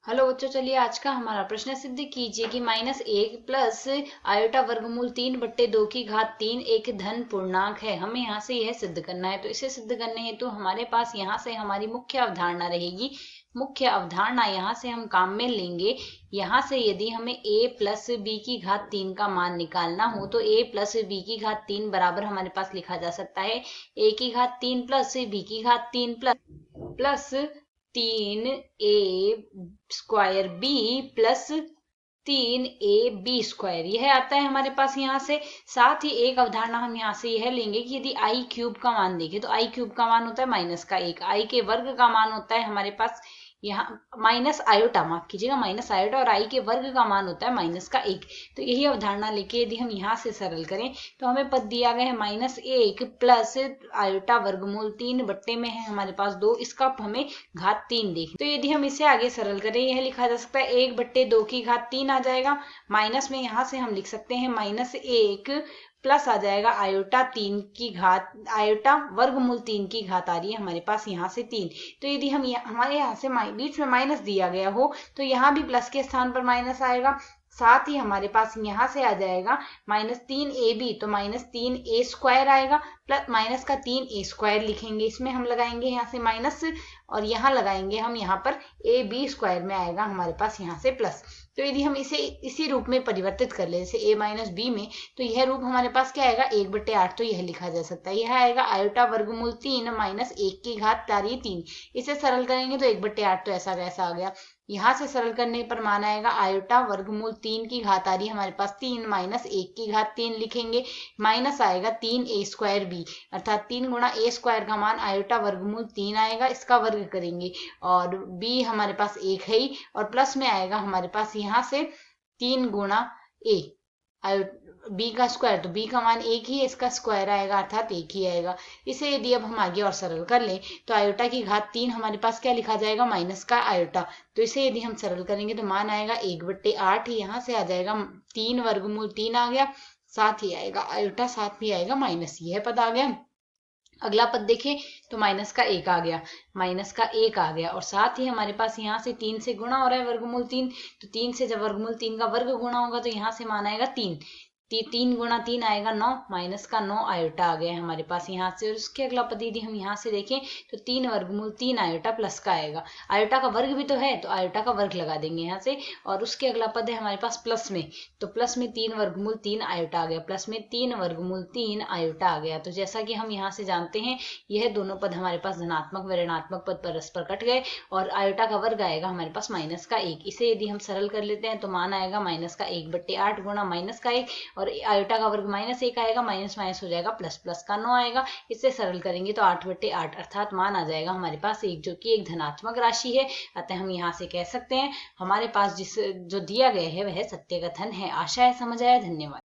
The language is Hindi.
हेलो बच्चों, चलिए आज का हमारा प्रश्न सिद्ध कीजिए कि -1 प्लस आयोटा वर्गमूल 3/2 की घात 3 एक धन पूर्णांक है। हमें यहाँ से यह सिद्ध करना है। तो इसे सिद्ध करने हेतु तो हमारे पास यहाँ से हमारी मुख्य अवधारणा रहेगी। मुख्य अवधारणा यहाँ से हम काम में लेंगे। यहाँ से यदि हमें a प्लस बी की घात 3 का मान निकालना हो तो a प्लस बी की घात 3 बराबर हमारे पास लिखा जा सकता है a की घात 3 प्लस b की घात 3 plus 3a² b plus 3ab²। यह आता है हमारे पास यहाँ से। साथ ही एक अवधारणा हम यहाँ से यह लेंगे कि यदि i³ का मान देखें तो i³ का मान होता है -1, i के वर्ग का मान होता है हमारे पास यहाँ माइनस आयोटा, माफ कीजिएगा, माइनस आयोटा, और i के वर्ग का मान होता है -1। तो यही अवधारणा लेके यदि हम यहाँ से सरल करें तो हमें पद दिया गया है -1 प्लस आयोटा वर्गमूल 3 बट्टे में है हमारे पास 2, इसका हमें घात 3 देखें। तो यदि हम इसे आगे सरल करें, यह लिखा जा सकता है 1/2 की घात 3 आ जाएगा। माइनस में यहाँ से हम लिख सकते हैं -1 प्लस आ जाएगा आयोटा 3 की घात, आयोटा वर्गमूल 3 की घात आ रही है हमारे पास यहाँ से 3। तो यदि हम हमारे यहाँ से बीच में माइनस दिया गया हो तो यहाँ भी प्लस के स्थान पर माइनस आएगा। साथ ही हमारे पास यहाँ से आ जाएगा -3ab, तो -3a² आएगा, प्लस माइनस का 3a² लिखेंगे। इसमें हम लगाएंगे यहाँ से माइनस और यहाँ लगाएंगे हम यहाँ पर ab² में आएगा हमारे पास यहाँ से प्लस। तो यदि हम इसे इसी रूप में परिवर्तित कर ले जैसे a माइनस बी में, तो यह रूप हमारे पास क्या आएगा 1/8। तो यह लिखा जा सकता है, यह आएगा आयोटा वर्गमूल 3 -1 की घात 3। इसे सरल करेंगे तो 1/8 तो ऐसा कैसा आ गया। यहाँ से सरल करने पर मान आएगा आयोटा वर्गमूल 3 की घात आ रही है हमारे पास 3 -1 की घात 3 लिखेंगे, माइनस आएगा 3a² b, अर्थात 3 गुणा a² का मान आयोटा वर्गमूल 3 आएगा, इसका वर्ग करेंगे और b हमारे पास 1 है ही, और प्लस में आएगा हमारे पास यहाँ से 3 गुणा a बी का स्क्वायर, तो बी का मान 1 ही है, इसका स्क्वायर आएगा अर्थात 1 ही आएगा। इसे यदि अब हम आगे और सरल कर लें तो आयोटा की घात 3 हमारे पास क्या लिखा जाएगा माइनस का आयोटा। तो इसे यदि हम सरल करेंगे तो मान आएगा 1/8, यहाँ से आ जाएगा 3 वर्गमूल 3 आ गया, साथ ही आएगा आयोटा, साथ भी आएगा माइनस, यह पद आ गया। अगला पद देखें तो -1 आ गया, -1 आ गया, और साथ ही हमारे पास यहाँ से 3 से गुणा हो रहा है वर्गमूल 3, तो 3 से जब वर्गमूल 3 का वर्ग गुणा होगा तो यहाँ से मान आएगा 3, 3 गुणा 3 आएगा 9, माइनस का 9 आयोटा आ गया है हमारे पास यहाँ से। और उसके अगला पद यदि हम यहाँ से देखें तो 3 वर्गमूल 3 आयोटा प्लस का आएगा, आयोटा का वर्ग भी तो है तो आयोटा का वर्ग लगा देंगे यहाँ से। और उसके अगला पद है हमारे पास प्लस में, तो प्लस में 3 वर्गमूल 3 आयोटा आ गया, प्लस में 3 वर्गमूल 3 आयोटा आ गया। तो जैसा कि हम यहाँ से जानते हैं यह दोनों पद हमारे पास धनात्मक व ऋणात्मक पद परस्पर कट गए और आयोटा का वर्ग आएगा हमारे पास -1। इसे यदि हम सरल कर लेते हैं तो मान आएगा -1/8 गुणा -1 और आयोटा का वर्ग -1 आएगा, माइनस माइनस हो जाएगा, प्लस प्लस का 9 आएगा। इसे सरल करेंगे तो 8/8 अर्थात मान आ जाएगा हमारे पास 1, जो कि एक धनात्मक राशि है। अतः हम यहाँ से कह सकते हैं हमारे पास जो दिया गया है वह सत्य कथन है। आशा है समझ आया। धन्यवाद।